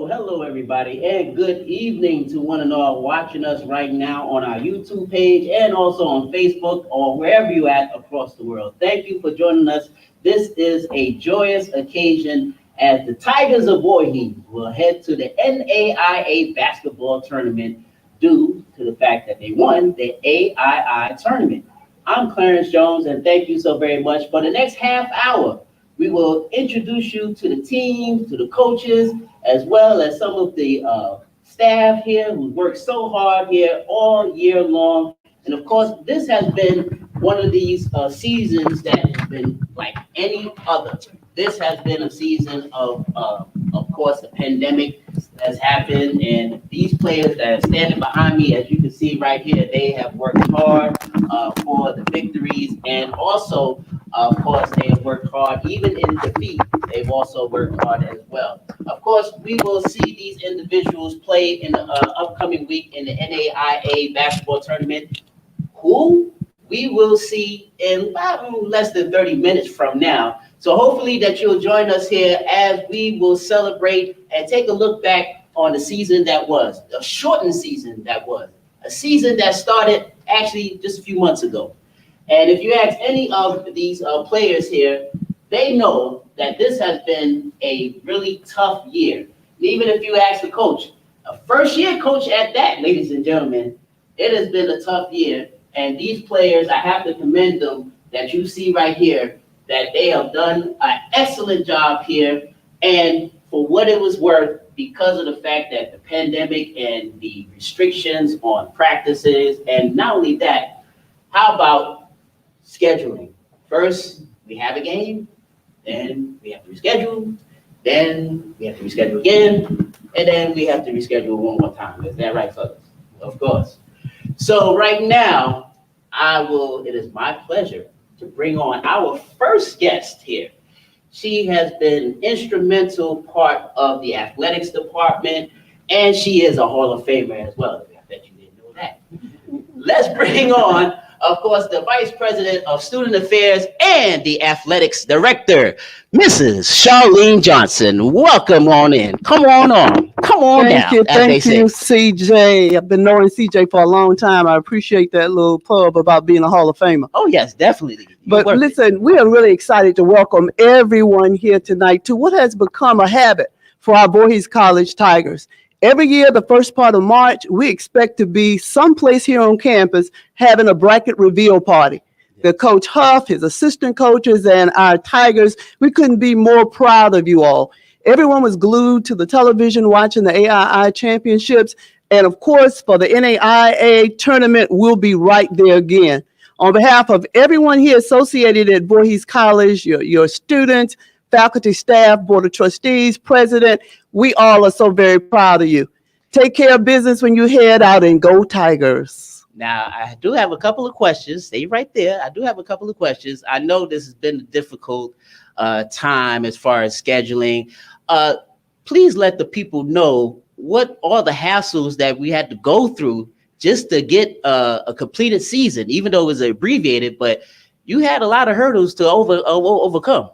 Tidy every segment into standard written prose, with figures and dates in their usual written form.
Hello, everybody, and good evening to one and all watching us right now on our YouTube page and also on Facebook or wherever you're at across the world. Thank you for joining us. This is a joyous occasion as the Tigers of Voorhees will head to the NAIA Basketball Tournament due to the fact that they won the AII tournament. I'm Clarence Jones, and thank you so very much. For the next half hour, we will introduce you to the team, to the coaches, as well as some of the staff here who work so hard here all year long. And of course, this has been one of these seasons that has been like any other. This has been a season of course, the pandemic has happened, and these players that are standing behind me, as you can see right here, they have worked hard for the victories, and also, of course, they have worked hard even in defeat. They've also worked hard as well. Of course, we will see these individuals play in the upcoming week in the NAIA Basketball Tournament, who we will see in about less than 30 minutes from now. So hopefully that you'll join us here as we will celebrate and take a look back on the season that was, a shortened season that was, a season that started actually just a few months ago. And if you ask any of these players here, they know that this has been a really tough year. And even if you ask the coach, a first-year coach at that, ladies and gentlemen, it has been a tough year. And these players, I have to commend them that you see right here, that they have done an excellent job here. And for what it was worth, because of the fact that the pandemic and the restrictions on practices, and not only that, how about scheduling? First, we have a game, then we have to reschedule, then we have to reschedule again, and then we have to reschedule one more time. Is that right, fellas? Of course. So right now, it is my pleasure to bring on our first guest here. She has been instrumental part of the athletics department, and she is a Hall of Famer as well. I bet you didn't know that. Let's bring on, of course, the Vice President of Student Affairs and the Athletics Director, Mrs. Charlene Johnson. Welcome on in. Come on on. Come on Thank down. you, CJ. I've been knowing CJ for a long time. I appreciate that little pub about being a Hall of Famer. Oh, yes, definitely. But listen, we are really excited to welcome everyone here tonight to what has become a habit for our Voorhees College Tigers. Every year, the first part of March, we expect to be someplace here on campus having a bracket reveal party. The Coach Huff, his assistant coaches, and our Tigers, we couldn't be more proud of you all. Everyone was glued to the television watching the AII championships. And of course, for the NAIA tournament, we'll be right there again. On behalf of everyone here associated at Voorhees College, your students, faculty, staff, board of trustees, president, we all are so very proud of you. Take care of business when you head out, and go Tigers. Now, I do have a couple of questions. Stay right there. I do have a couple of questions. I know this has been a difficult time as far as scheduling. Please let the people know what all the hassles that we had to go through just to get a completed season, even though it was abbreviated, but you had a lot of hurdles to overcome.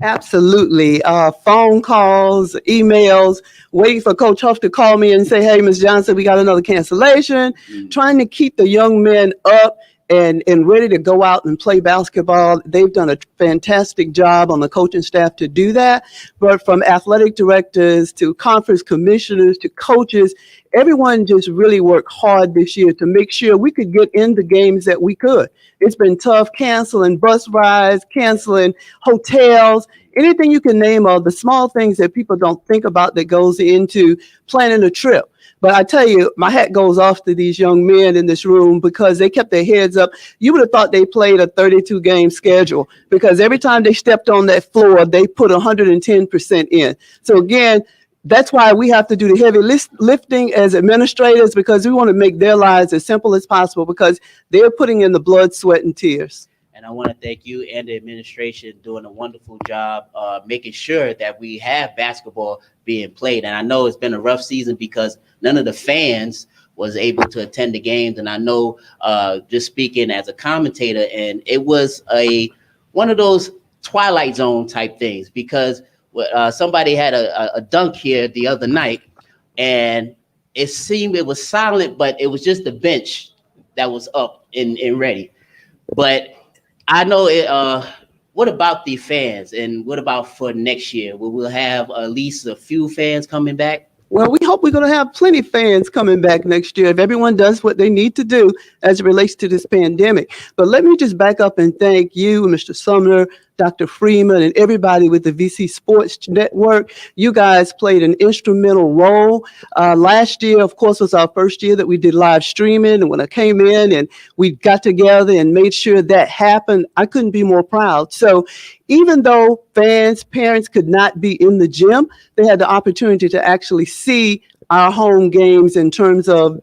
Absolutely. Phone calls, emails, waiting for Coach Huff to call me and say, hey, Ms. Johnson, we got another cancellation. Mm. Trying to keep the young men up and ready to go out and play basketball. They've done a fantastic job on the coaching staff to do that. But from athletic directors to conference commissioners to coaches, everyone just really worked hard this year to make sure we could get in the games that we could. It's been tough canceling bus rides, canceling hotels, anything you can name of the small things that people don't think about that goes into planning a trip. But I tell you, my hat goes off to these young men in this room because they kept their heads up. You would have thought they played a 32 game schedule because every time they stepped on that floor, they put 110% in. So again, that's why we have to do the heavy lifting as administrators because we want to make their lives as simple as possible because they're putting in the blood, sweat, and tears. And I want to thank you and the administration doing a wonderful job making sure that we have basketball being played. And I know it's been a rough season because none of the fans was able to attend the games. And I know just speaking as a commentator, and it was one of those Twilight Zone type things because somebody had a dunk here the other night and it seemed it was silent, but it was just the bench that was up and ready. But I know it. What about the fans, and what about for next year? Will we have at least a few fans coming back? Well, we hope we're going to have plenty of fans coming back next year if everyone does what they need to do as it relates to this pandemic. But let me just back up and thank you, Mr. Sumner, Dr. Freeman, and everybody with the VC Sports Network. You guys played an instrumental role. Last year, of course, was our first year that we did live streaming. And when I came in and we got together and made sure that happened, I couldn't be more proud. So even though fans, parents could not be in the gym, they had the opportunity to actually see our home games in terms of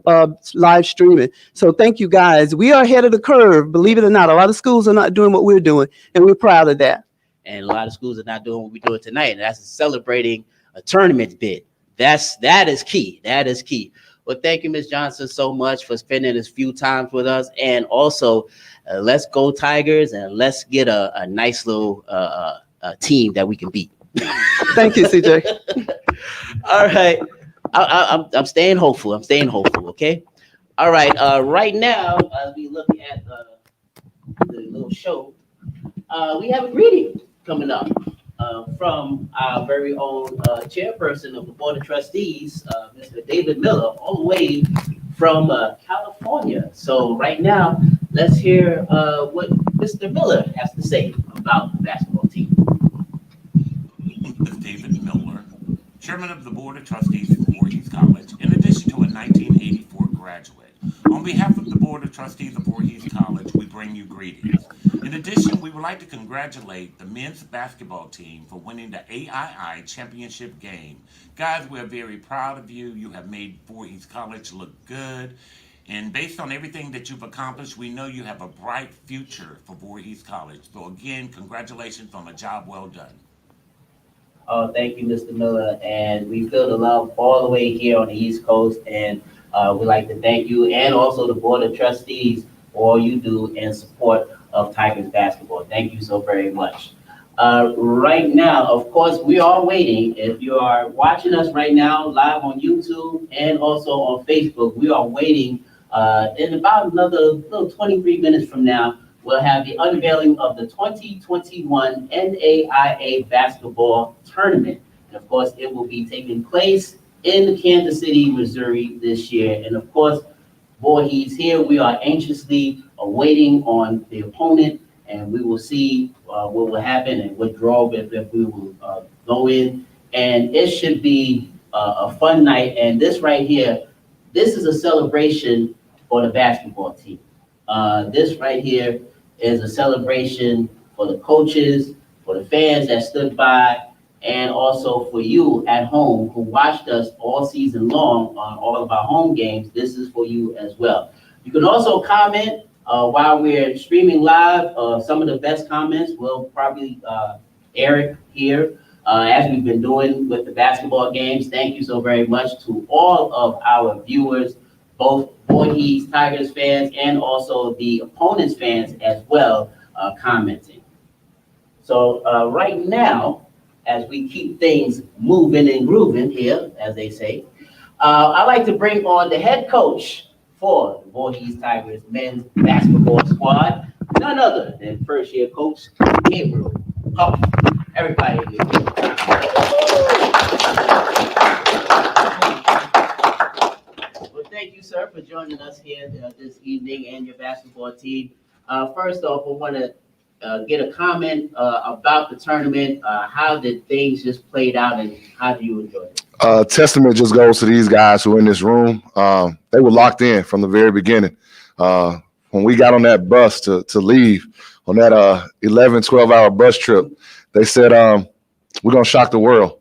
live streaming. So thank you guys. We are ahead of the curve, believe it or not. A lot of schools are not doing what we're doing, and we're proud of that. And a lot of schools are not doing what we're doing tonight, and that's celebrating a tournament bid. That is key. That is key. Well, thank you, Ms. Johnson, so much for spending this few times with us. And also, let's go Tigers, and let's get a nice little team that we can beat. Thank you, CJ. All right. I'm staying hopeful. I'm staying hopeful. Okay. All right. Right now, as we look at the little show, we have a greeting coming up from our very own chairperson of the Board of Trustees, Mr. David Miller, all the way from California. So right now, let's hear what Mr. Miller has to say about the basketball team. Is David Miller, Chairman of the Board of Trustees for Voorhees College, in addition to a 1984 graduate. On behalf of the Board of Trustees of Voorhees College, we bring you greetings. In addition, we would like to congratulate the men's basketball team for winning the AII championship game. Guys, we're very proud of you. You have made Voorhees College look good. And based on everything that you've accomplished, we know you have a bright future for Voorhees College. So again, congratulations on a job well done. Oh, thank you, Mr. Miller. And we feel the love all the way here on the East Coast. And we'd like to thank you and also the Board of Trustees for all you do in support of Tigers basketball. Thank you so very much. Right now, of course, we are waiting. If you are watching us right now live on YouTube and also on Facebook, we are waiting in about another little 23 minutes from now. We'll have the unveiling of the 2021 NAIA Basketball Tournament. And of course, it will be taking place in Kansas City, Missouri this year. And of course, Voorhees here, we are anxiously awaiting on the opponent, and we will see what will happen and what draw if we will go in. And it should be a fun night. And this right here, this is a celebration for the basketball team. This right here is a celebration for the coaches, for the fans that stood by, and also for you at home who watched us all season long on all of our home games. This is for you as well. You can also comment while we're streaming live. Some of the best comments will probably air it here as we've been doing with the basketball games. Thank you so very much to all of our viewers, both Voorhees Tigers fans and also the opponent's fans as well, commenting. So right now, as we keep things moving and grooving here, as they say, I'd like to bring on the head coach for the Voorhees Tigers men's basketball squad, none other than first-year coach Gabriel Huff. Everybody, well, thank you, sir, for joining us here this evening and your basketball team. First off, I want to get a comment about the tournament. How did things just played out, and how do you enjoy it? Testament just goes to these guys who are in this room. They were locked in from the very beginning. When we got on that bus to leave on that 11, 12-hour bus trip, they said, we're going to shock the world.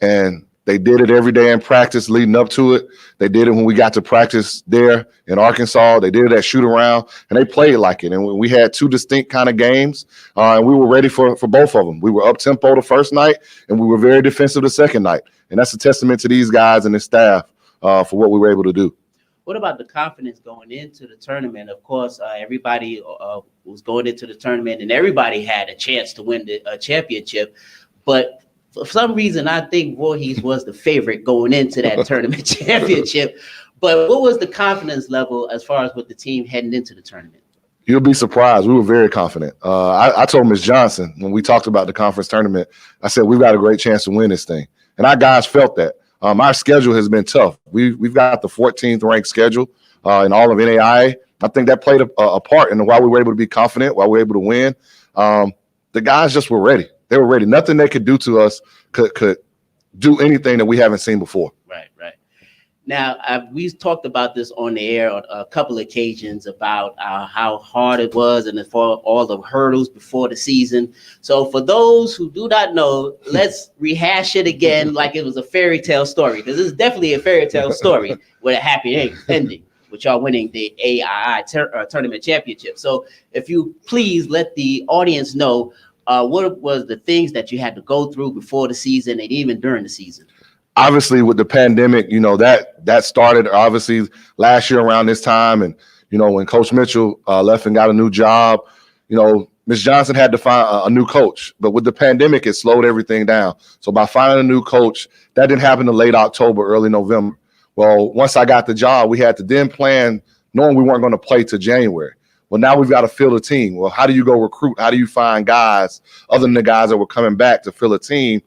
And they did it every day in practice leading up to it. They did it when we got to practice there in Arkansas. They did it at shoot around, and they played like it. And we had two distinct kind of games, and we were ready for both of them. We were up-tempo the first night, and we were very defensive the second night. And that's a testament to these guys and the staff for what we were able to do. What about the confidence going into the tournament? Of course, everybody was going into the tournament, and everybody had a chance to win the championship. But for some reason, I think Voorhees was the favorite going into that tournament championship. But what was the confidence level as far as with the team heading into the tournament? You'll be surprised. We were very confident. I told Ms. Johnson when we talked about the conference tournament, I said, we've got a great chance to win this thing. And our guys felt that. Our schedule has been tough. We've got the 14th ranked schedule in all of NAIA. I think that played a part in why we were able to be confident, why we were able to win. The guys just were ready. They were ready. Nothing they could do to us could do anything that we haven't seen before. Right. Now, we've talked about this on the air on a couple of occasions about how hard it was and for all the hurdles before the season. So for those who do not know, let's rehash it again like it was a fairy tale story, because this is definitely a fairy tale story with a happy ending, with y'all winning the AII tournament championship. So if you please let the audience know what was the things that you had to go through before the season and even during the season? Obviously, with the pandemic, that started obviously last year around this time. And, when Coach Mitchell left and got a new job, Ms. Johnson had to find a new coach. But with the pandemic, it slowed everything down. So by finding a new coach, that didn't happen until late October, early November. Well, once I got the job, we had to then plan, knowing we weren't going to play till January. Well, now we've got to fill a team. Well, how do you go recruit? How do you find guys other than the guys that were coming back to fill a team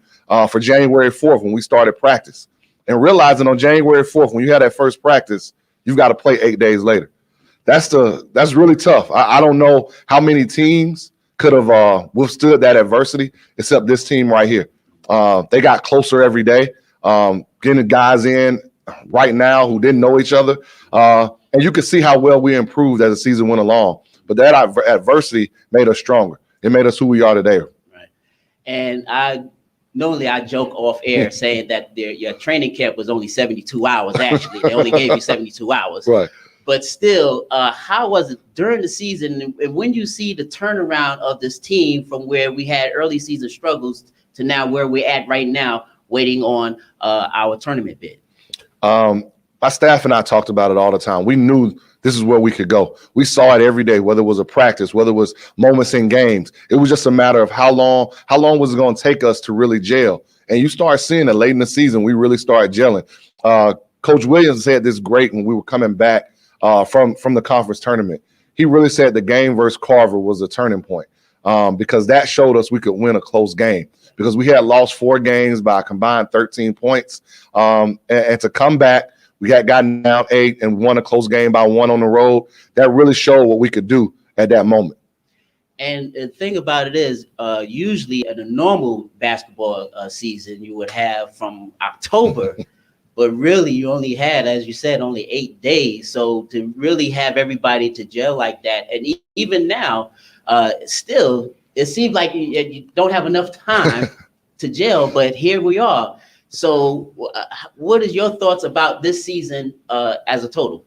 for January 4th when we started practice? And realizing on January 4th, when you had that first practice, you've got to play 8 days later. That's really tough. I don't know how many teams could have withstood that adversity except this team right here. They got closer every day, getting guys in right now who didn't know each other. And you could see how well we improved as the season went along. But that adversity made us stronger. It made us who we are today. Right. And normally I joke off air saying that your training camp was only 72 hours. Actually, they only gave you 72 hours. Right. But still, how was it during the season? And when you see the turnaround of this team from where we had early season struggles to now where we're at right now, waiting on our tournament bid? My staff and I talked about it all the time. We knew this is where we could go. We saw it every day, whether it was a practice, whether it was moments in games. It was just a matter of how long was it going to take us to really gel? And you start seeing it late in the season, we really started gelling. Coach Williams said this great when we were coming back from the conference tournament. He really said the game versus Carver was a turning point because that showed us we could win a close game because we had lost 4 games by a combined 13 points. And to come back, we had gotten down 8 and won a close game by 1 on the road. That really showed what we could do at that moment. And the thing about it is, usually in a normal basketball season, you would have from October, but really you only had, as you said, only 8 days. So to really have everybody to gel like that, and even now, still, it seems like you don't have enough time to gel, but here we are. So what is your thoughts about this season as a total?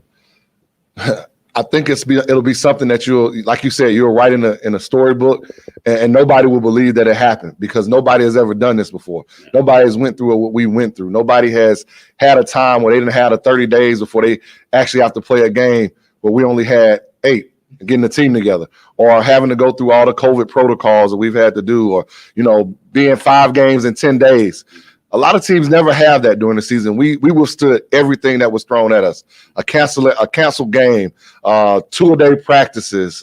I think it'll be something that like you said, you'll write in a storybook and nobody will believe that it happened because nobody has ever done this before. Yeah. Nobody has went through what we went through. Nobody has had a time where they didn't have 30 days before they actually have to play a game where we only had 8. getting the team together, or having to go through all the COVID protocols that we've had to do, or, being 5 games in 10 days. A lot of teams never have that during the season. We withstood everything that was thrown at us. A canceled game, 2-a-day practices,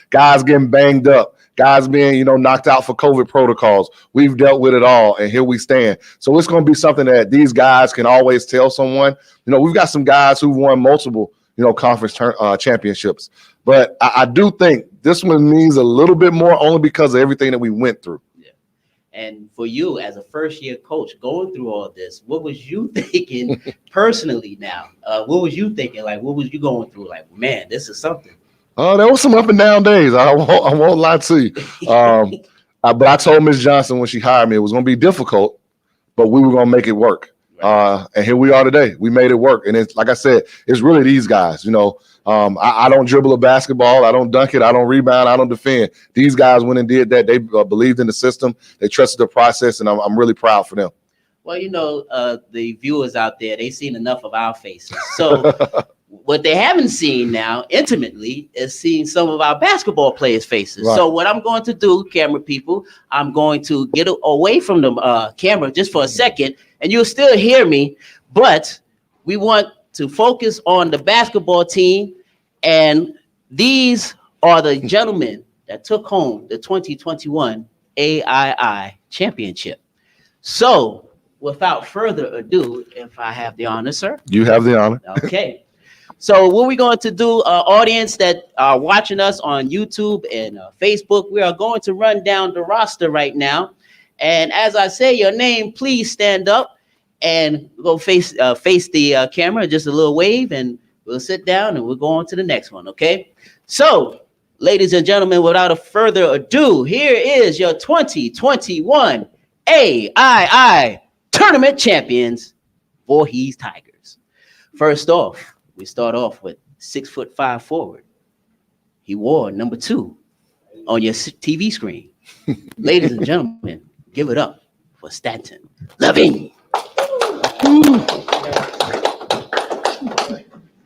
guys getting banged up, guys being, knocked out for COVID protocols. We've dealt with it all, and here we stand. So it's going to be something that these guys can always tell someone. We've got some guys who won multiple, conference championships. But I do think this one means a little bit more only because of everything that we went through. Yeah. And for you as a first-year coach going through all this, what was you thinking personally now? What was you thinking? Like, what was you going through? Like, man, this is something. There was some up and down days. I won't lie to you. But I told Ms. Johnson when she hired me, it was going to be difficult, but we were going to make it work. And here we are today. We made it work. And it's like I said, it's really these guys. I don't dribble a basketball. I don't dunk it. I don't rebound. I don't defend. These guys went and did that. They believed in the system. They trusted the process, and I'm really proud for them. Well, the viewers out there, they've seen enough of our faces. So what they haven't seen now intimately is seeing some of our basketball players' faces. Right. So what I'm going to do, camera people, I'm going to get away from the camera just for a second, and you'll still hear me, but we want to focus on the basketball team, and these are the gentlemen that took home the 2021 AII championship. So without further ado, if I have the honor, sir. You have the honor. Okay. So what we're going to do, audience that are watching us on YouTube and Facebook, we are going to run down the roster right now. And as I say your name, please stand up and go face the camera, just a little wave, and we'll sit down and we'll go on to the next one, okay? So, ladies and gentlemen, without a further ado, here is your 2021 AII Tournament champions, Voorhees Tigers. First off, we start off with 6'5" forward. He wore number 2 on your TV screen. Ladies and gentlemen, give it up for Stanton Levine.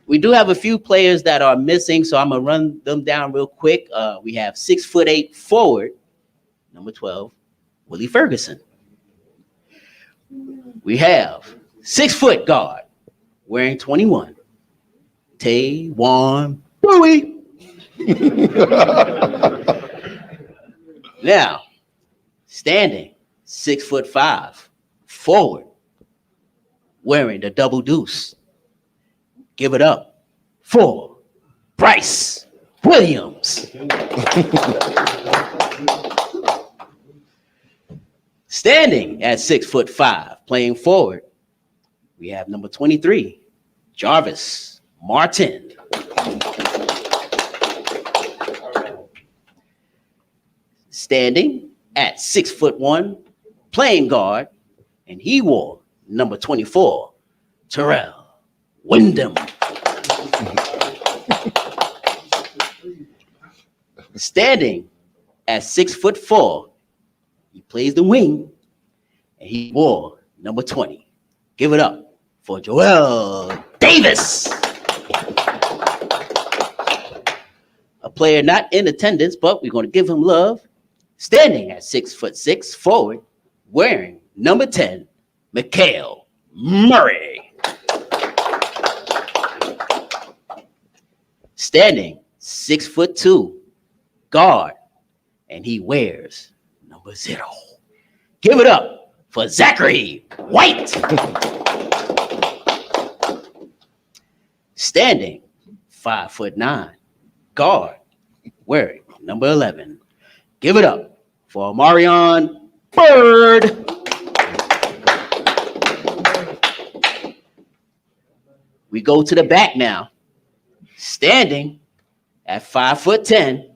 We do have a few players that are missing, so I'm gonna run them down real quick. We have 6'8" forward, number 12, Willie Ferguson. We have 6' guard, wearing 21, Taewon Bowie. Now, standing 6'5" forward, wearing the double deuce. Give it up for Bryce Williams. Standing at 6'5", playing forward, we have number 23, Jarvis Martin. Standing at 6'1", playing guard, and he wore number 24, Terrell Wyndham. Standing at 6'4", he plays the wing, and he wore number 20. Give it up for Joel Davis. A player not in attendance, but we're going to give him love. Standing at 6'6" forward, wearing number 10, Mikhail Murray. Standing 6'2", guard, and he wears number 0. Give it up for Zachary White. Standing 5'9", guard, wearing number 11. Give it up for Marion Bird. We go to the back now. Standing at 5'10",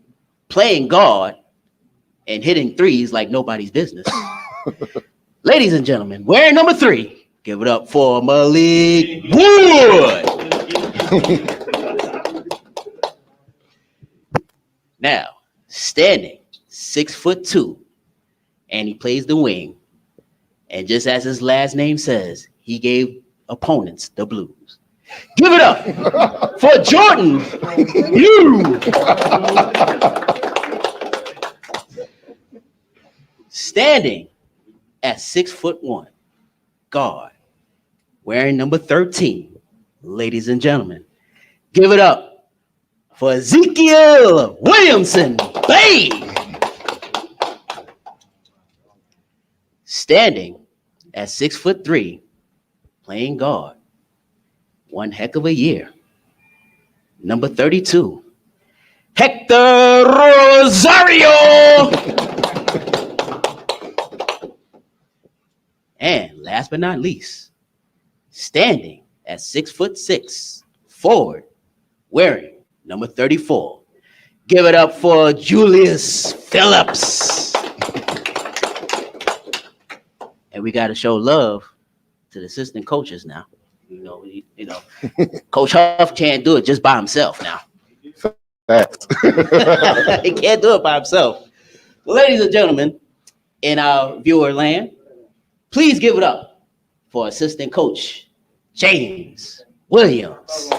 playing guard and hitting threes like nobody's business. Ladies and gentlemen, wearing number 3, give it up for Malik Wood. Now, standing 6'2", and he plays the wing. And just as his last name says, he gave opponents the blues. Give it up for Jordan. You. Standing at 6'1", guard, wearing number 13. Ladies and gentlemen, give it up for Ezekiel Williamson. Bay. Standing at 6'3", playing guard, one heck of a year. Number 32, Hector Rosario. And last but not least, standing at 6'6", forward, wearing number 34. Give it up for Julius Phillips. And we got to show love to the assistant coaches now. You know, Coach Huff can't do it just by himself now. Facts. He can't do it by himself. Well, ladies and gentlemen, in our viewer land, please give it up for assistant coach James Williams.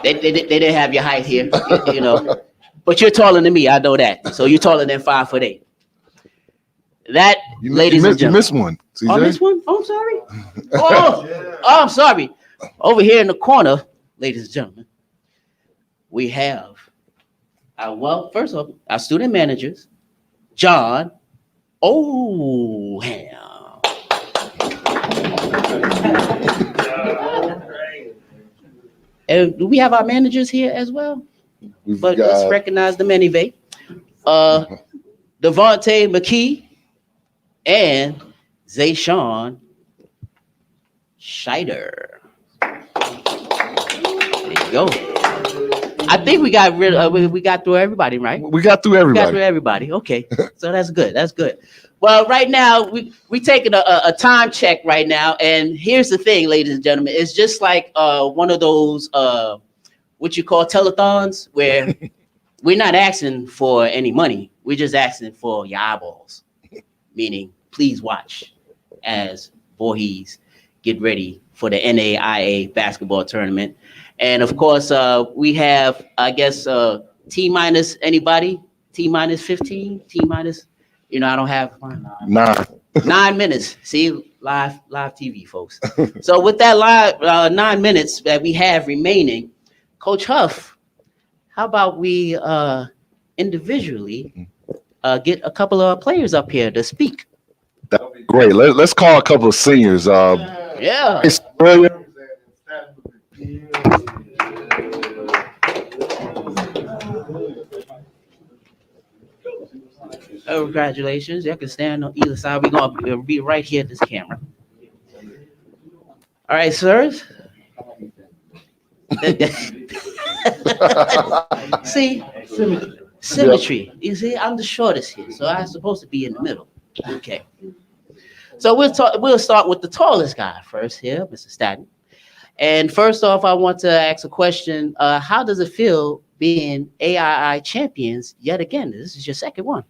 They didn't have your height here, you know, but you're taller than me. I know that. So you're taller than 5'8". That, ladies and gentlemen. You missed one. CJ? Oh, I missed one? Oh, I'm sorry. Oh, I'm sorry. Over here in the corner, ladies and gentlemen, we have first off, our student managers, John Oham. And do we have our managers here as well? Let's recognize them anyway. Devontae McKee and Zayshawn Scheider. There you go. I think we got through everybody, right? We got through everybody. Okay, so that's good. That's good. Well, right now we taking a time check right now, and here's the thing, ladies and gentlemen, it's just like one of those what you call telethons, where we're not asking for any money, we're just asking for your eyeballs. Meaning, please watch as Voorhees get ready for the NAIA Basketball Tournament. And of course, we have, I guess, T minus anybody? T minus 15? T minus, I don't have 9 minutes. See, live TV, folks. So with that live 9 minutes that we have remaining, Coach Huff, how about we individually get a couple of players up here to speak? That would be great. Let's call a couple of seniors. Yeah. Oh, congratulations. You can stand on either side. We're going to be right here at this camera. All right, sirs. See? Symmetry. You see, I'm the shortest here, so I'm supposed to be in the middle. Okay. So we'll start with the tallest guy first here, Mr. Staten. And first off, I want to ask a question. How does it feel being AII champions yet again? This is your second one.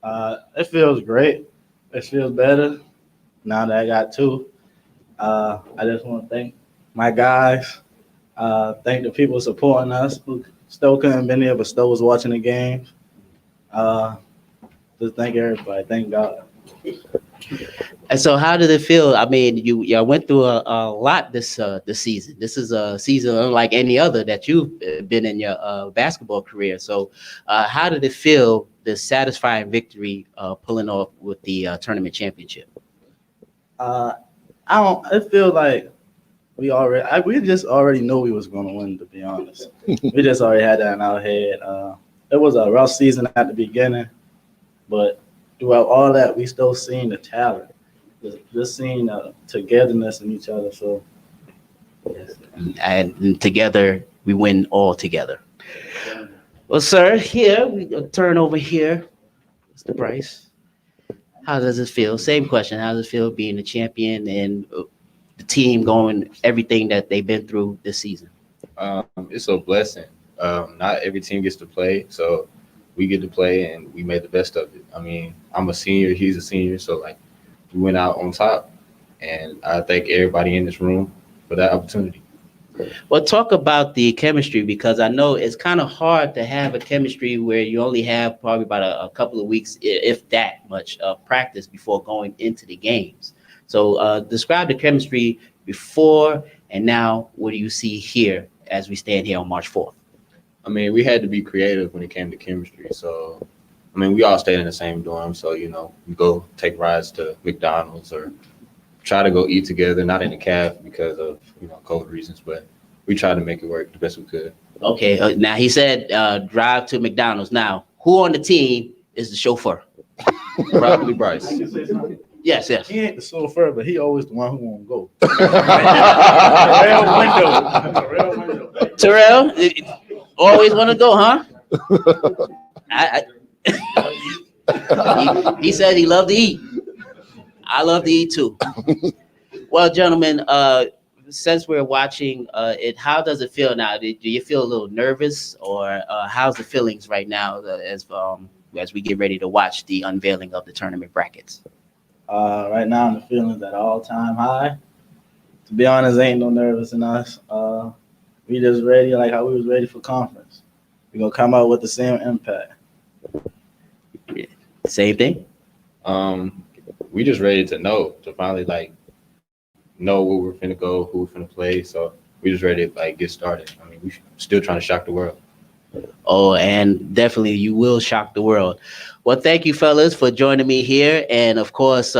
It feels great. It feels better now that I got two. I just want to thank my guys. Thank the people supporting us who still couldn't been here but still was watching the games. Just thank everybody. Thank God. And so how did it feel? I mean, you went through a lot this season. This is a season unlike any other that you've been in your basketball career. So how did it feel, the satisfying victory pulling off with the tournament championship? It feels like we just already knew we was going to win, to be honest. We just already had that in our head. It was a rough season at the beginning, but throughout all that, we still seen the talent, just seeing togetherness in each other. So, yes. And together, we win all together. Well, sir, here, we turn over here. Mr. Bryce, how does it feel? Same question. How does it feel being a champion and the team going everything that they've been through this season? It's a blessing. Not every team gets to play, so we get to play, and we made the best of it. I mean, I'm a senior, he's a senior, so like we went out on top. And I thank everybody in this room for that opportunity. Well, talk about the chemistry, because I know it's kind of hard to have a chemistry where you only have probably about a couple of weeks, if that much, practice before going into the games. So describe the chemistry before and now. What do you see here as we stand here on March 4th? I mean, we had to be creative when it came to chemistry. So, I mean, we all stayed in the same dorm. So, you know, we go take rides to McDonald's or try to go eat together, not in the caf because of, you know, COVID reasons, but we tried to make it work the best we could. Okay, now he said drive to McDonald's. Now, who on the team is the chauffeur? Probably Bryce. Yes. He ain't the chauffeur, but he always the one who won't go. Real window. Terrell, always want to go, huh? He said he loved to eat. I love to eat too. Well, gentlemen, since we're watching it, how does it feel now? Do you feel a little nervous, or how's the feelings right now as we get ready to watch the unveiling of the tournament brackets? Right now, the feelings at all-time high. To be honest, ain't no nervous in us. We just ready like how we was ready for conference. We're going to come out with the same impact. Same thing? We just ready to finally like know where we're finna go, who we're finna play. So we just ready to like get started. I mean, we still trying to shock the world. Oh, and definitely you will shock the world. Well, thank you, fellas, for joining me here. And of course,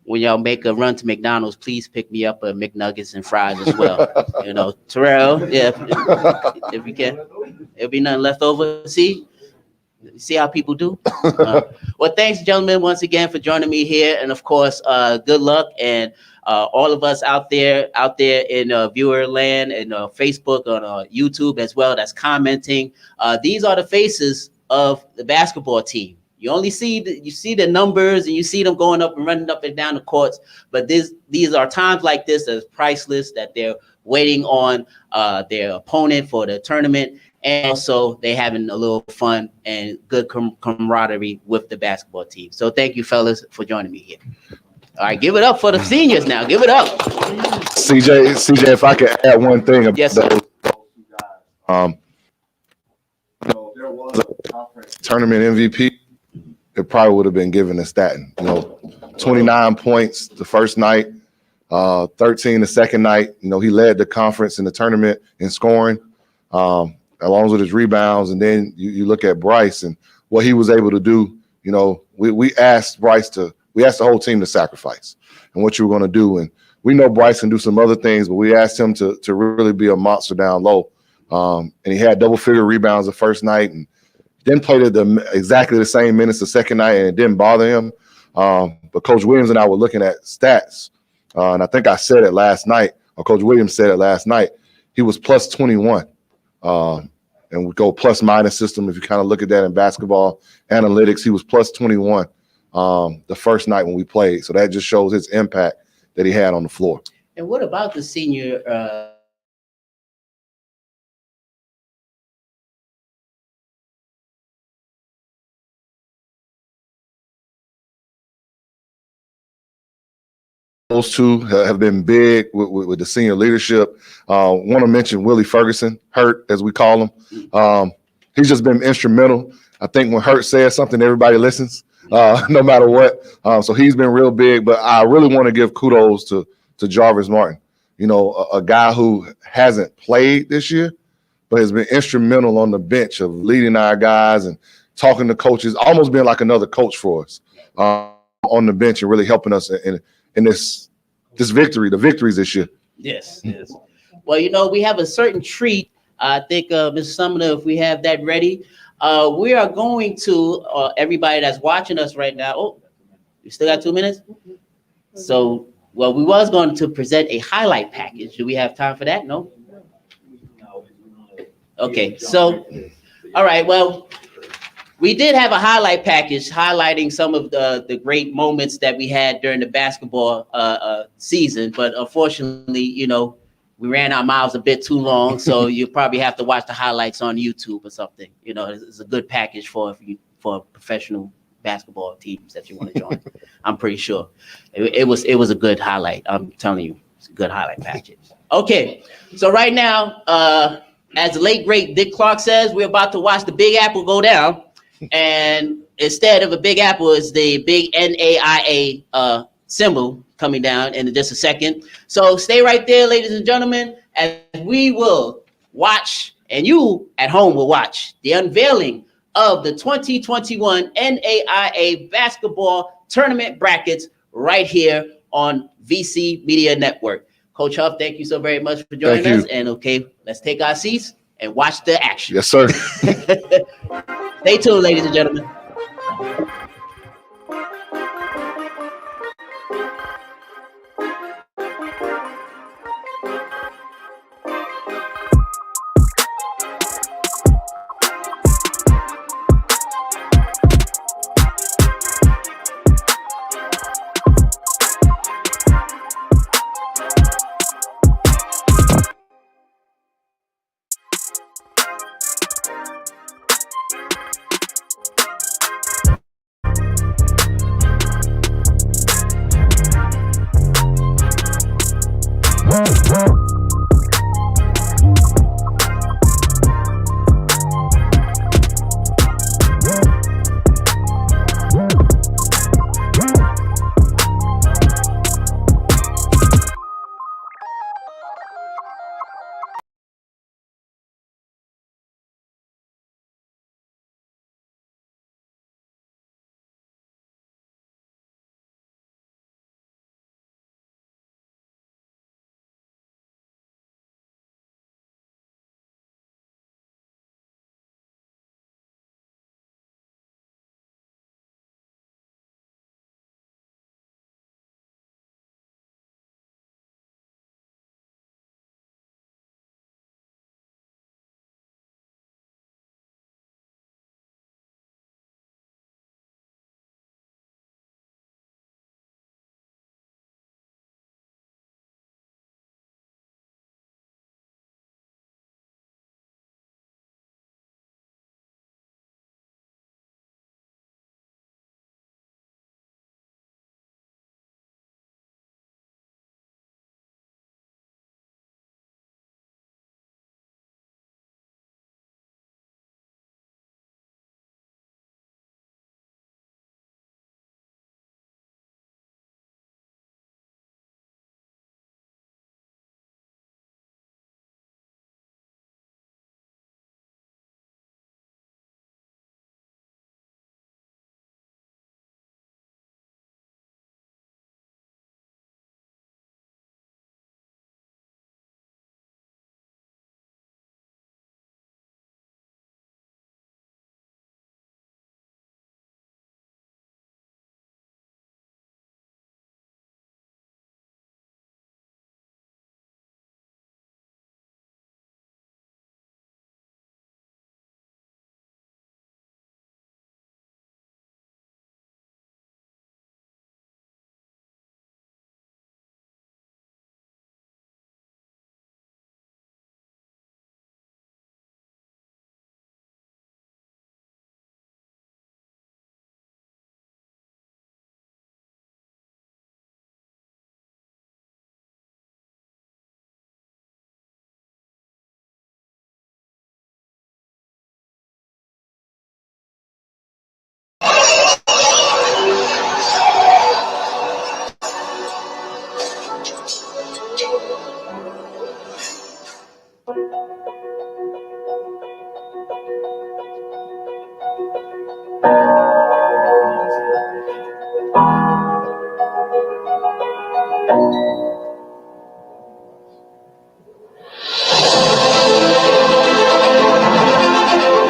when y'all make a run to McDonald's, please pick me up a McNuggets and fries as well. You know, Terrell, yeah, if you can. There'll be nothing left over. See how people do? Well, thanks, gentlemen, once again for joining me here. And of course, good luck. And all of us out there in viewer land and Facebook, on YouTube as well, that's commenting. These are the faces of the basketball team. You only see the numbers and you see them going up and running up and down the courts. But these are times like this that's priceless, that they're waiting on their opponent for the tournament. And also they having a little fun and good camaraderie with the basketball team. So thank you, fellas, for joining me here. All right, give it up for the seniors now. Give it up. CJ, if I could add one thing about Yes, sir. those guys. There was a conference tournament MVP. It probably would have been given to Staten. 29 points the first night, 13 the second night. He led the conference in the tournament in scoring, along with his rebounds. And then you look at Bryce and what he was able to do. We asked we asked the whole team to sacrifice and what you were going to do. And we know Bryce can do some other things, but we asked him to really be a monster down low. And he had double-figure rebounds the first night and then played exactly the same minutes the second night, and it didn't bother him. But Coach Williams and I were looking at stats, and I think I said it last night, or Coach Williams said it last night. He was plus 21. And we go plus-minus system. If you kind of look at that in basketball analytics, he was plus 21 the first night when we played. So that just shows his impact that he had on the floor. And what about the senior Those two have been big with the senior leadership. Want to mention Willie Ferguson, Hurt, as we call him. He's just been instrumental. I think when Hurt says something, everybody listens, no matter what. So he's been real big. But I really want to give kudos to Jarvis Martin, a guy who hasn't played this year, but has been instrumental on the bench of leading our guys and talking to coaches, almost being like another coach for us on the bench and really helping us in this victory, the victories this year. Yes. Well, we have a certain treat. I think, Mr. Sumner, if we have that ready, we are going to everybody that's watching us right now. Oh, you still got 2 minutes? So, we was going to present a highlight package. Do we have time for that? No? Okay, so, all right, well, we did have a highlight package highlighting some of the great moments that we had during the basketball season. But unfortunately, we ran our mouths a bit too long. So you probably have to watch the highlights on YouTube or something. It's a good package for a professional basketball teams that you want to join. I'm pretty sure it was a good highlight. I'm telling you, it's a good highlight package. Okay, so right now, as the late great Dick Clark says, we're about to watch the Big Apple go down, and instead of a Big Apple, is the big NAIA symbol coming down in just a second. So stay right there, ladies and gentlemen, as we will watch, and you at home will watch, the unveiling of the 2021 NAIA Basketball Tournament brackets right here on VC Media Network. Coach Huff, thank you so very much for joining us. And okay, let's take our seats and watch the action. Yes, sir. Stay tuned, ladies and gentlemen.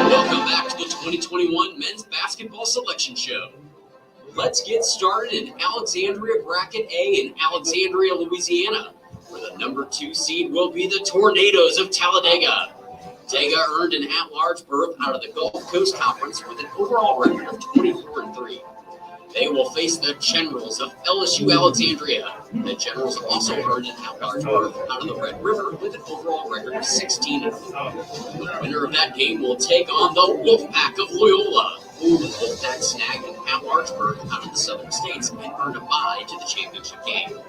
Welcome back to the 2021 Men's Basketball Selection Show. Let's get started in Alexandria Bracket A in Alexandria, Louisiana, where the number 2 seed will be the Tornadoes of Talladega. Tega earned an at-large berth out of the Gulf Coast Conference with an overall record of 24-3. They will face the Generals of LSU Alexandria. The Generals also earned an at-large berth out of the Red River with an overall record of 16-4. The winner of that game will take on the Wolfpack of Loyola. The Wolfpack snagged an at-large berth out of the Southern States and earned a bye to the championship game.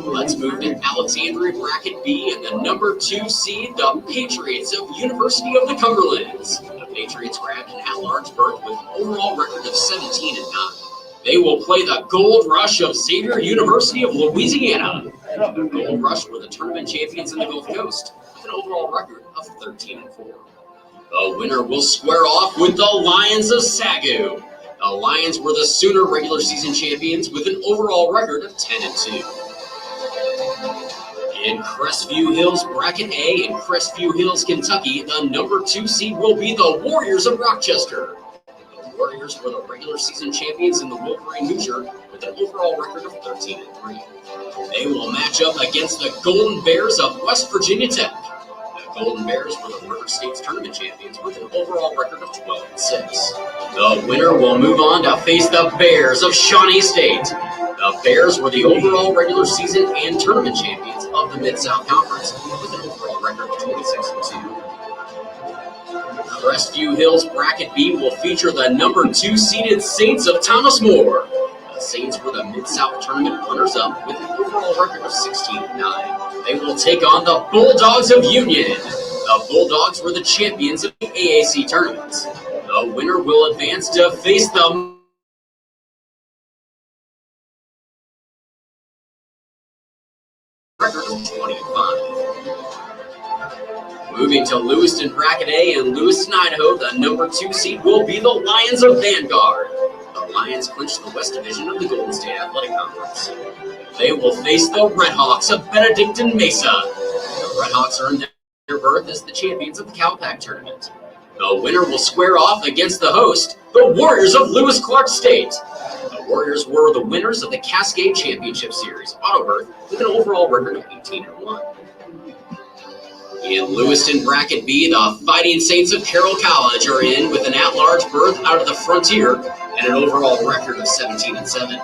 Let's move to Alexandria Bracket B and the number 2 seed, the Patriots of University of the Cumberlands. The Patriots grabbed an at-large berth with an overall record of 17-9. They will play the Gold Rush of Xavier University of Louisiana. The Gold Rush were the tournament champions in the Gulf Coast with an overall record of 13-4. The winner will square off with the Lions of Sagu. The Lions were the Sooner regular season champions with an overall record of 10-2. In Crestview Hills Bracket A in Crestview Hills, Kentucky, the number 2 seed will be the Warriors of Rochester. The Warriors were the regular season champions in the Wolverine Hoosier with an overall record of 13-3. They will match up against the Golden Bears of West Virginia Tech. The Golden Bears were the River States tournament champions with an overall record of 12-6. The winner will move on to face the Bears of Shawnee State. The Bears were the overall regular season and tournament champions of the Mid-South Conference with an overall record of 26-2. Crestview Hills Bracket B will feature the number 2 seeded Saints of Thomas More. The Saints were the Mid-South tournament runners-up with an overall record of 16-9. They will take on the Bulldogs of Union. The Bulldogs were the champions of the AAC tournaments. The winner will advance to face the record of 25. Moving to Lewiston Bracket A in Lewiston, Idaho, the number 2 seed will be the Lions of Vanguard. The Lions clinched the West Division of the Golden State Athletic Conference. They will face the Redhawks of Benedictine Mesa. The Redhawks earned their berth as the champions of the Calpac tournament. The winner will square off against the host, the Warriors of Lewis Clark State. The Warriors were the winners of the Cascade Championship Series auto berth with an overall record of 18-1. In Lewiston Bracket B, the Fighting Saints of Carroll College are in with an at-large berth out of the Frontier and an overall record of 17-7.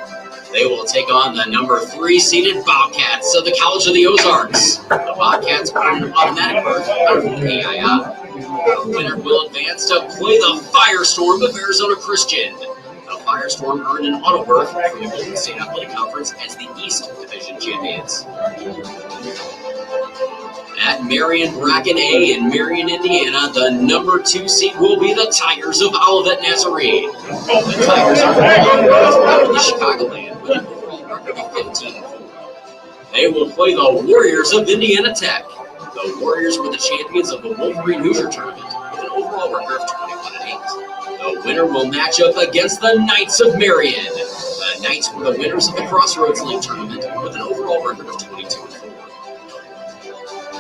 They will take on the number 3 seeded Bobcats of the College of the Ozarks. The Bobcats earn an automatic berth out of the AII. The winner will advance to play the Firestorm of Arizona Christian. The Firestorm earned an auto berth from the Golden State Athletic Conference as the East Division champions. At Marion Bracket A in Marion, Indiana, the number 2 seed will be the Tigers of Olivet Nazarene. The Tigers are out of the Chicagoland with an overall record of 15-4. They will play the Warriors of Indiana Tech. The Warriors were the champions of the Wolverine Hoosier tournament with an overall record of 21-8. The winner will match up against the Knights of Marion. The Knights were the winners of the Crossroads League tournament with an overall record of 22-4.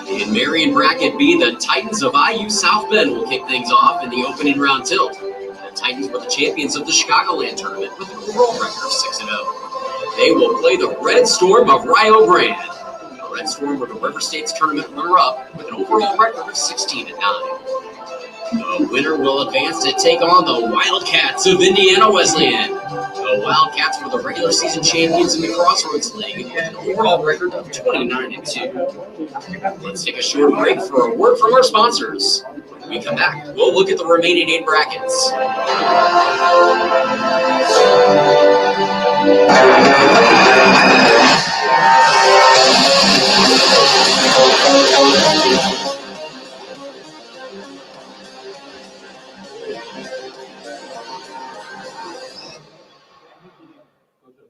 In Marion Bracket B, the Titans of IU South Bend will kick things off in the opening round tilt. The Titans were the champions of the Chicagoland tournament with an overall record of 6-0. They will play the Red Storm of Rio Grande. The Red Storm were the River States tournament runner-up with an overall record of 16-9. The winner will advance to take on the Wildcats of Indiana Wesleyan. The Wildcats were the regular season champions in the Crossroads League with an overall record of 29-2. Let's take a short break for a word from our sponsors. When we come back, we'll look at the remaining 8 brackets.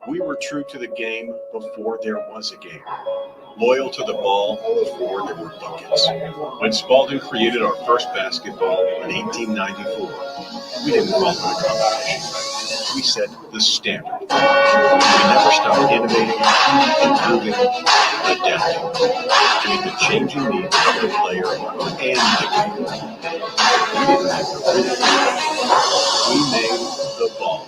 We were true to the game before there was a game. Loyal to the ball before there were buckets. When Spalding created our first basketball in 1894, we didn't call it a competition. We set the standard. We never stopped innovating, improving, adapting to meet the changing needs of the player and the game. We didn't have the rhythm. We made the ball.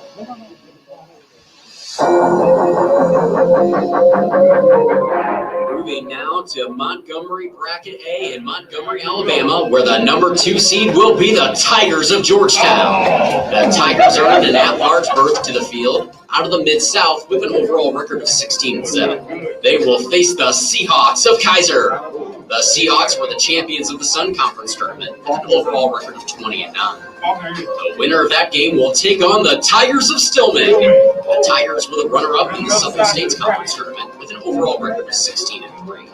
Moving now to Montgomery Bracket A in Montgomery, Alabama, where the number 2 seed will be the Tigers of Georgetown. The Tigers earned an at-large berth to the field out of the Mid-South with an overall record of 16-7. They will face the Seahawks of Kaiser. The Seahawks were the champions of the Sun Conference Tournament with an overall record of 20-9. The winner of that game will take on the Tigers of Stillman. The Tigers were the runner-up in the Southern States Conference Tournament with an overall record of 16-3.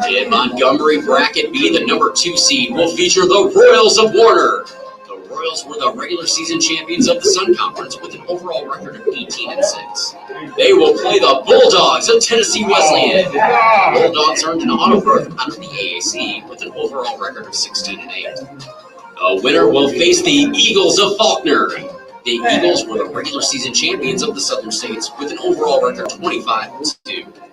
In Montgomery Bracket B, the number 2 seed will feature the Royals of Warner. The Royals were the regular season champions of the Sun Conference with an overall record of 18-6. They will play the Bulldogs of Tennessee Wesleyan. The Bulldogs earned an auto berth out of the AAC with an overall record of 16-8. The winner will face the Eagles of Faulkner. The Eagles were the regular season champions of the Southern States with an overall record of 25-2.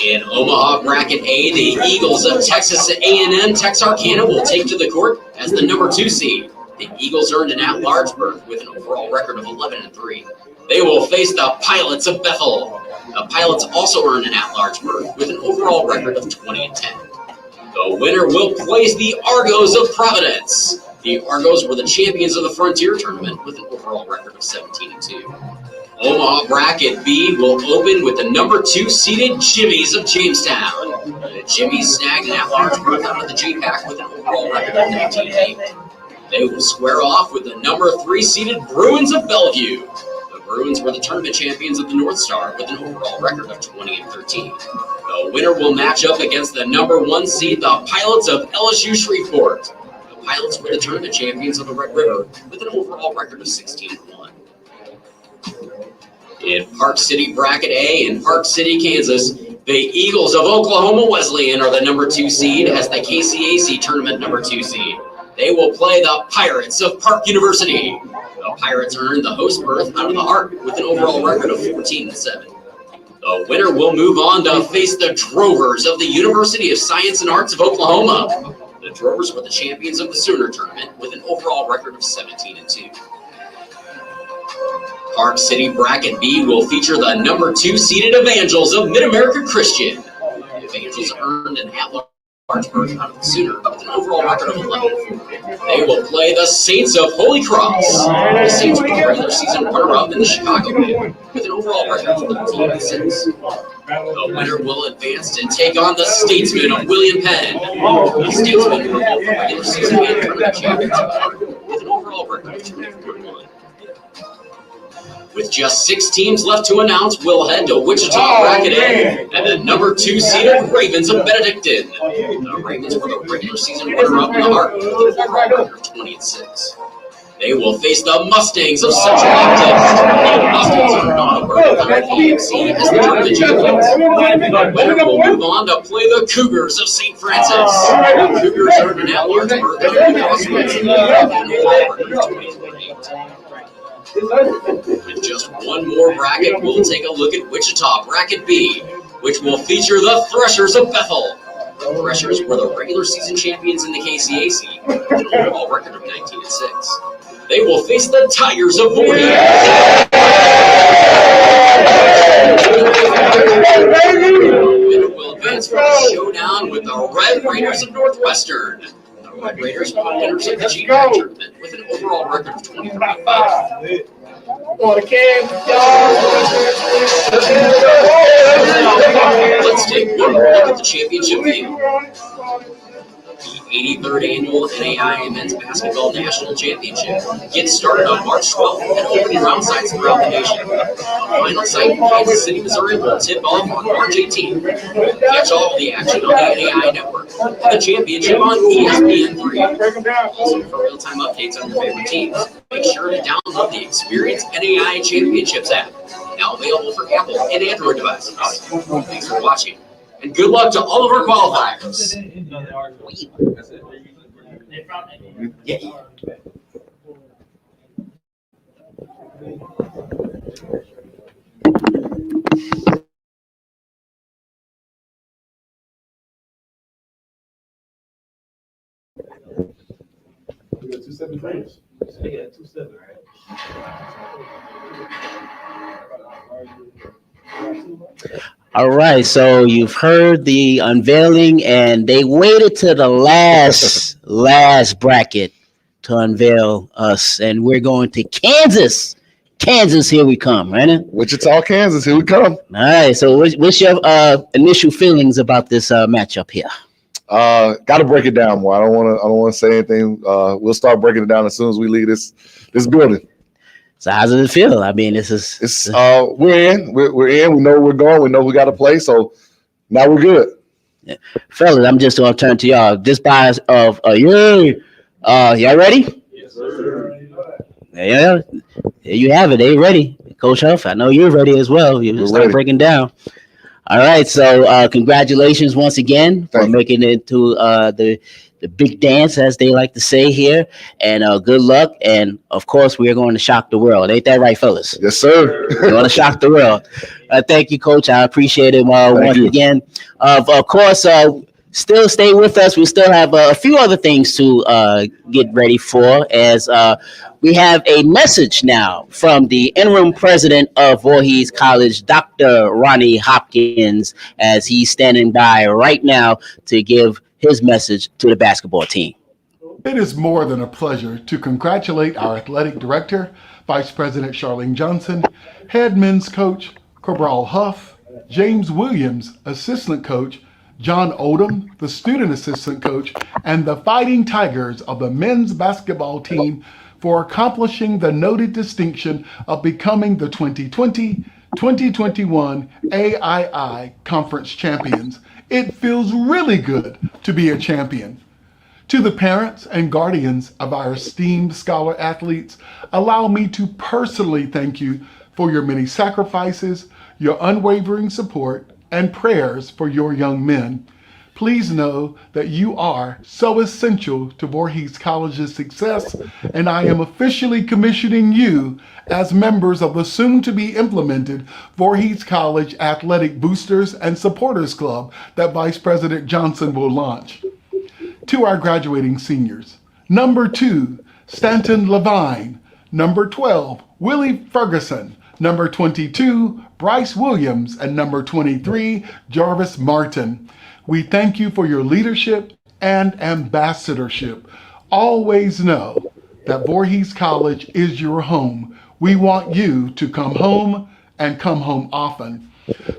In Omaha Bracket A, the Eagles of Texas A&M Texarkana will take to the court as the number 2 seed. The Eagles earned an at-large berth with an overall record of 11-3. They will face the Pilots of Bethel. The Pilots also earned an at-large berth with an overall record of 20-10. The winner will place the Argos of Providence. The Argos were the champions of the Frontier Tournament with an overall record of 17-2. Omaha Bracket B will open with the number 2 seeded Jimmies of Jamestown. The Jimmies snagged an at-large berth out of the J-Pack with an overall record of 19-8. They will square off with the number 3 seeded Bruins of Bellevue. The Bruins were the tournament champions of the North Star with an overall record of 20-13. The winner will match up against the number 1 seed, the Pilots of LSU Shreveport. The Pilots were the tournament champions of the Red River with an overall record of 16-1. In Park City Bracket A in Park City, Kansas, the Eagles of Oklahoma Wesleyan are the number 2 seed as the KCAC tournament number 2 seed. They will play the Pirates of Park University. The Pirates earned the host berth out of the Arc with an overall record of 14-7. The winner will move on to face the Drovers of the University of Science and Arts of Oklahoma. The Drovers were the champions of the Sooner tournament with an overall record of 17-2. Park City Bracket B will feature the number 2 seeded Evangels of Mid-America Christian. The Evangels earned an at-large berth out of the Sooner with an overall record of 11-4. They will play the Saints of Holy Cross. The Saints were the regular season runner-up in the Chicago game with an overall record of 13-6. The winner will advance to take on the Statesmen of William Penn. The Statesmen were both the regular season and tournament champions with an overall record of 24-1. With just 6 teams left to announce, we'll head to Wichita Bracket A and the number 2 seeded Ravens of Benedictine. The Ravens were the regular season runner-up in the Arc with an overall record of 20-6. They will face the Mustangs of Central Baptist. The Mustangs are not a berth on KFC as the tournament champions. The winner will move on to play the Cougars of St. Francis. The Cougars earned an at-large berth out of the Crossroads with an overall record of 20-8. With just one more bracket, we'll take a look at Wichita Bracket B, which will feature the Threshers of Bethel. The Threshers were the regular season champions in the KCAC with an overall record of 19-6. They will face the Tigers of Voorhees. The winner will advance for a showdown with the Red Raiders of Northwestern. The Red Raiders were the winners of the G-Pack tournament with an overall record of 20-5. Let's take one more look at the championship game. The 83rd annual NAIA Men's Basketball National Championship gets started on March 12th at opening round sites throughout the nation. The final site in Kansas City, Missouri will tip off on March 18th. Catch all of the action on the NAIA Network. The championship on ESPN3. Also, for real-time updates on your favorite teams, make sure to download the Experience NAIA Championships app, now available for Apple and Android devices. Thanks for watching, and good luck to all of our qualifiers. Yeah. We got 2-7 frames. Yeah, 2-7, right? All right, so you've heard the unveiling, and they waited to the last bracket to unveil us, and we're going to Kansas Kansas, here we come, right? Wichita, Kansas, here we come. All right. So, what's your initial feelings about this matchup here? Got to break it down more. I don't want to say anything. We'll start breaking it down as soon as we leave this building. So, how does it feel? I mean, It's we're in. We're in. We know where we're going. We know we got to play. So now we're good. Fellas, I'm just gonna turn to y'all. This bias of y'all ready? Yes, sir. Yeah, there you have it. They ready. Coach Huff, I know you're ready as well. You We're start ready. breaking down. All right, so congratulations once again for Thank you. making it to the big dance, as they like to say here, and good luck. And of course, we're going to shock the world. Ain't that right, fellas? Yes, sir. We're going to shock the world. Thank you, Coach. I appreciate it once you. again. Of course, still stay with us. We still have a few other things to get ready for, as we have a message now from the interim president of Voorhees College, Dr. Ronnie Hopkins, as he's standing by right now to give his message to the basketball team. It is more than a pleasure to congratulate our athletic director, Vice President Charlene Johnson, head men's coach Cabral Huff, James Williams, assistant coach, John Odom, the student assistant coach, and the Fighting Tigers of the men's basketball team for accomplishing the noted distinction of becoming the 2020-2021 AII Conference champions. It feels really good to be a champion. To the parents and guardians of our esteemed scholar athletes, allow me to personally thank you for your many sacrifices, your unwavering support, and prayers for your young men. Please know that you are so essential to Voorhees College's success, and I am officially commissioning you as members of the soon-to-be implemented Voorhees College Athletic Boosters and Supporters Club that Vice President Johnson will launch. To our graduating seniors, number 2, Stanton Levine, number 12, Willie Ferguson, number 22, Bryce Williams, and number 23, Jarvis Martin. We thank you for your leadership and ambassadorship. Always know that Voorhees College is your home. We want you to come home and come home often.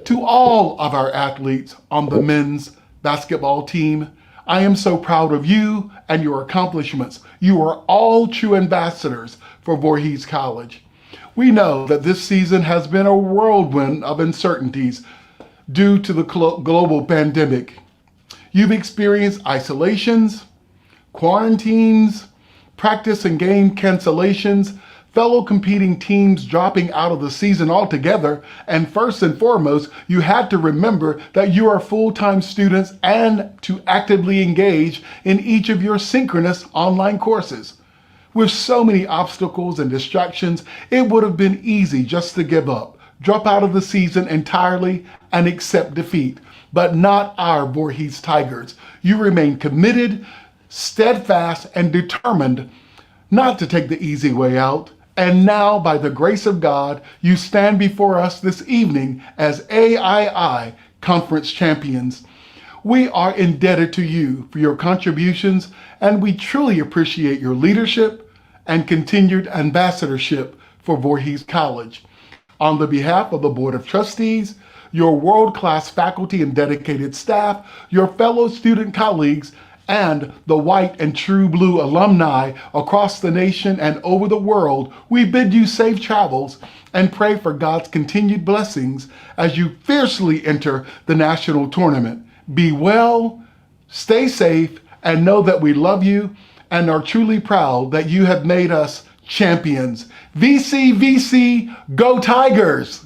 To all of our athletes on the men's basketball team, I am so proud of you and your accomplishments. You are all true ambassadors for Voorhees College. We know that this season has been a whirlwind of uncertainties due to the global pandemic. You've experienced isolations, quarantines, practice and game cancellations, fellow competing teams dropping out of the season altogether, and first and foremost, you had to remember that you are full-time students and to actively engage in each of your synchronous online courses. With so many obstacles and distractions, it would have been easy just to give up, drop out of the season entirely, and accept defeat. But not our Voorhees Tigers. You remain committed, steadfast, and determined not to take the easy way out. And now, by the grace of God, you stand before us this evening as AII Conference champions. We are indebted to you for your contributions, and we truly appreciate your leadership and continued ambassadorship for Voorhees College. On the behalf of the Board of Trustees, your world-class faculty and dedicated staff, your fellow student colleagues, and the white and true blue alumni across the nation and over the world, we bid you safe travels and pray for God's continued blessings as you fiercely enter the national tournament. Be well, stay safe, and know that we love you and are truly proud that you have made us champions. VC, VC, go Tigers!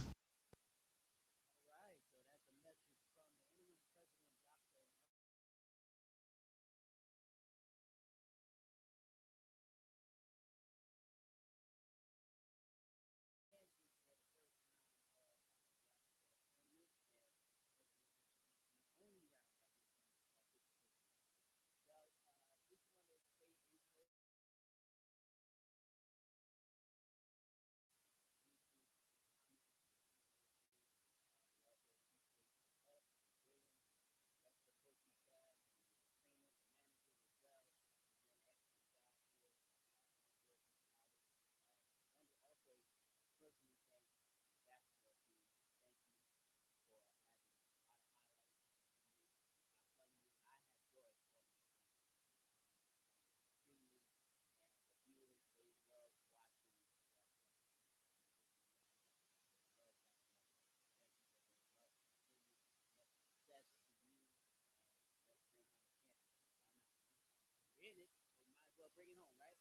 bring it home, right?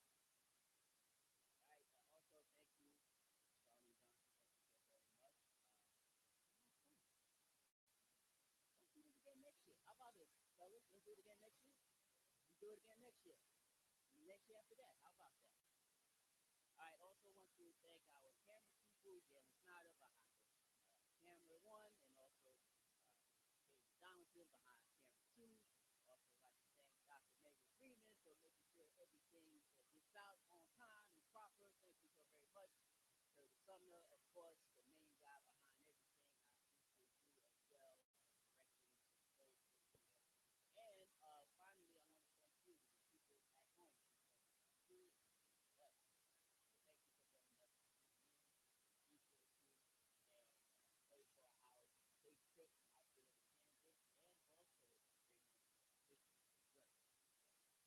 All right. Also, thank you, Charlie Johnson. Thank you so very much. Let's do this again next year. How about this, fellas? Let's do it again next year. We do it again next year. And the next year after that. How about that? All right. Also, want to thank our camera people, Jalen Snyder behind camera one, and also Dave Donaldson behind camera two. Also, like to thank Dr. Megan Freeman for making sure everything gets out on time and proper. Thank you so very much. Curtis Sumner, of course, the main guy behind everything. I appreciate you as well, directing the whole thing. And finally, I want to thank you, the people at home. You, but thank you so very much for tuning in. Appreciate you, and pray for our safe trip out there to Kansas, and also bring Christmas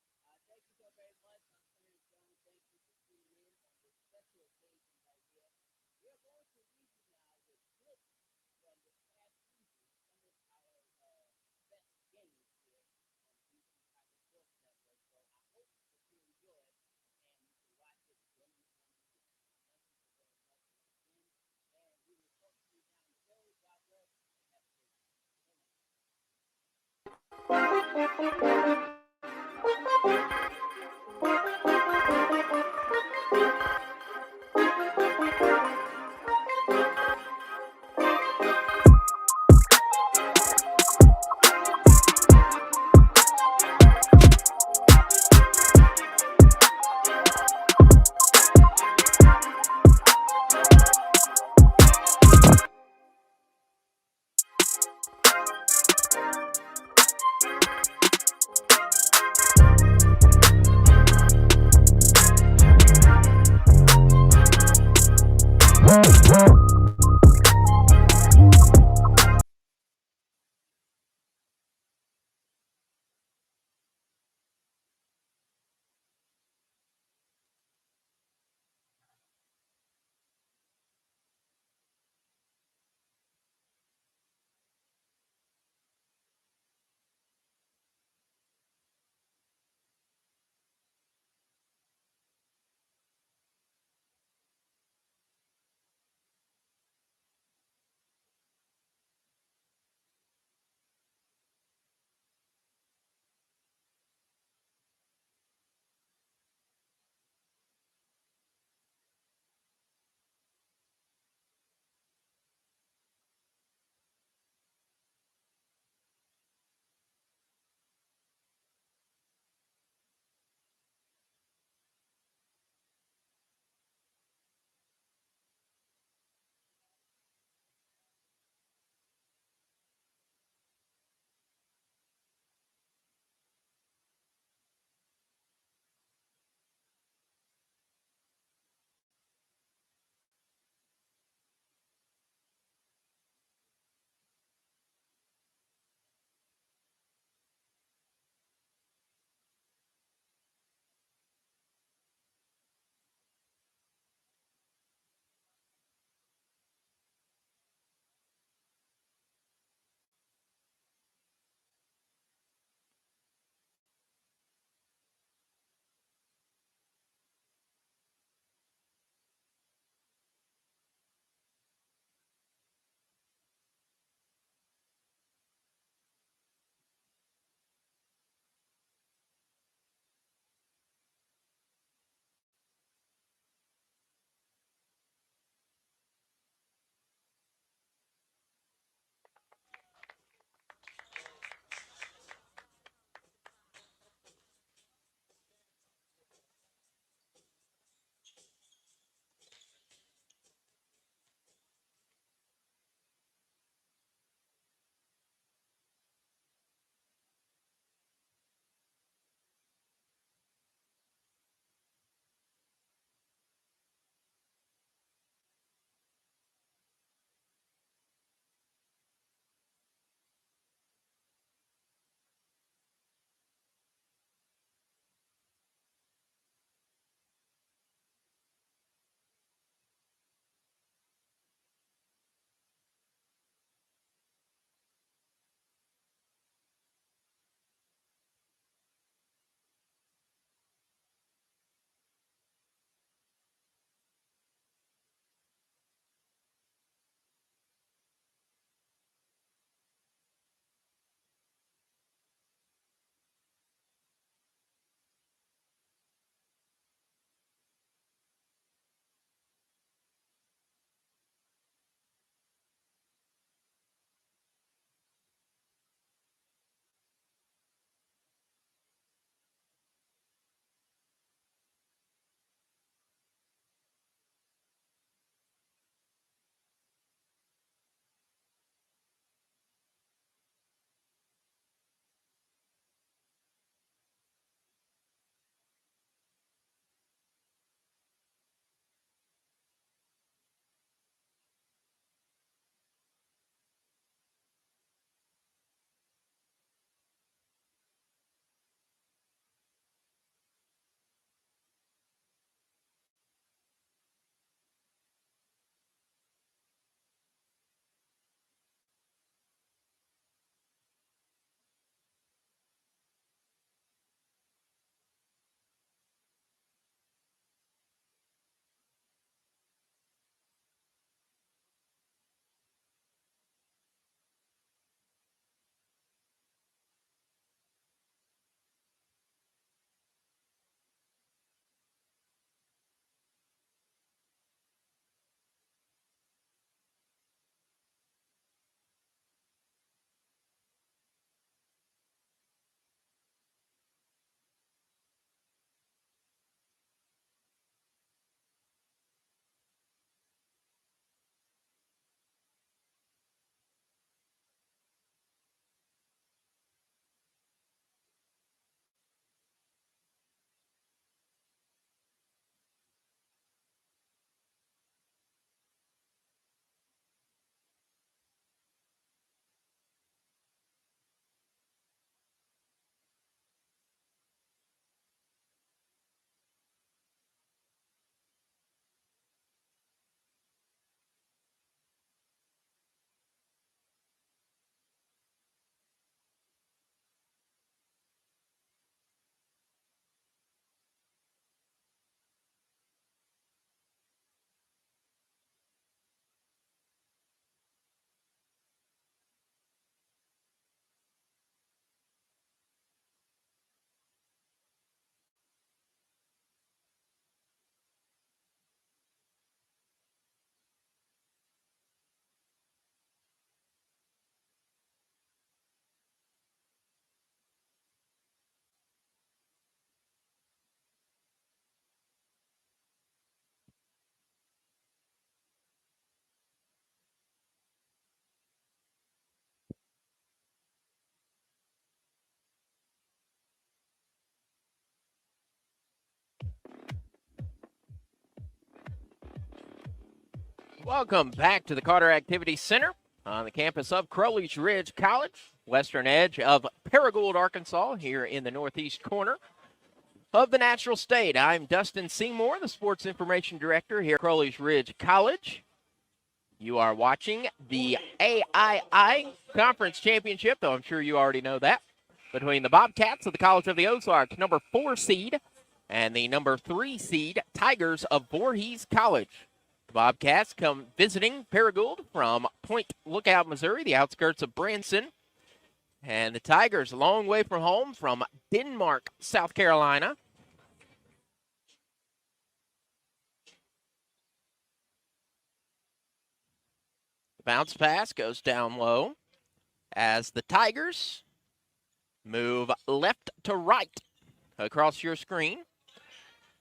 as well. Thank you so very much. I'm Clarence Jones. Thank you for tuning in on this special occasion right here. We are going to leave you now with clips from this past season, some of our best games here on the BC Tiger Sports Network. So I hope that you enjoy it, and you can watch it when you want to. Thank you so very much once again, and we will talk to you down the road. God bless, and have a great day. So much. Welcome back to the Carter Activity Center on the campus of Crowley's Ridge College, western edge of Paragould, Arkansas, here in the northeast corner of the Natural State. I'm Dustin Seymour, the Sports Information Director here at Crowley's Ridge College. You are watching the AII Conference Championship, though I'm sure you already know that, between the Bobcats of the College of the Ozarks, number 4 seed, and the number 3 seed Tigers of Voorhees College. The Bobcats come visiting Paragould from Point Lookout, Missouri, the outskirts of Branson. And the Tigers, a long way from home, from Denmark, South Carolina. The bounce pass goes down low as the Tigers move left to right across your screen.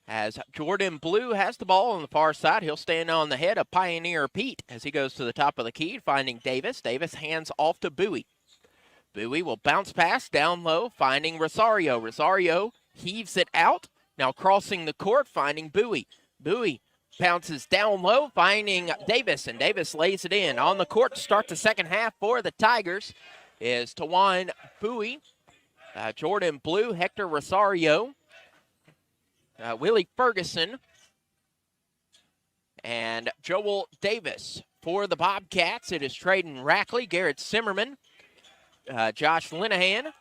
As Jordan Blue has the ball on the far side, he'll stand on the head of Pioneer Pete as he goes to the top of the key, finding Davis. Davis hands off to Bowie. Bowie will bounce pass down low, finding Rosario. Rosario heaves it out, now crossing the court, finding Bowie. Bowie bounces down low, finding Davis, and Davis lays it in. On the court to start the second half for the Tigers is Tawan Bowie, Jordan Blue, Hector Rosario, Willie Ferguson, and Joel Davis. For the Bobcats, it is Traden Rackley, Garrett Zimmerman, Josh Linehan,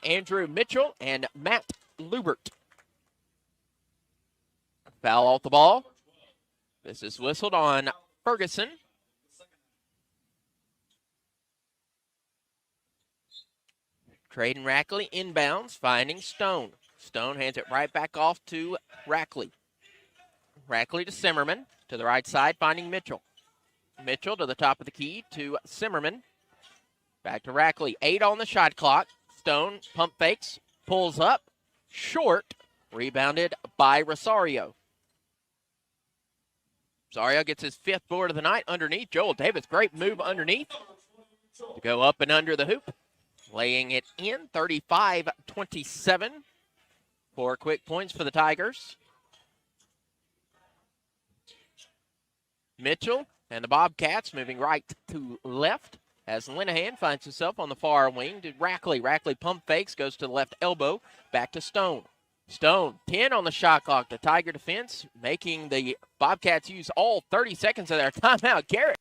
Andrew Mitchell, and Matt Lubert. Foul off the ball. This is whistled on Ferguson. Traden Rackley inbounds, finding Stone. Stone hands it right back off to Rackley. Rackley to Zimmerman, to the right side, finding Mitchell. Mitchell to the top of the key to Zimmerman. Back to Rackley. 8 on the shot clock. Stone pump fakes, pulls up, short, rebounded by Rosario. Rosario gets his 5th board of the night underneath. Joel Davis, great move underneath to go up and under the hoop. Laying it in, 35-27. 4 quick points for the Tigers. Mitchell and the Bobcats moving right to left as Linehan finds himself on the far wing to Rackley. Rackley pump fakes, goes to the left elbow, back to Stone. Stone, 10 on the shot clock. The Tiger defense making the Bobcats use all 30 seconds of their timeout. Garrett.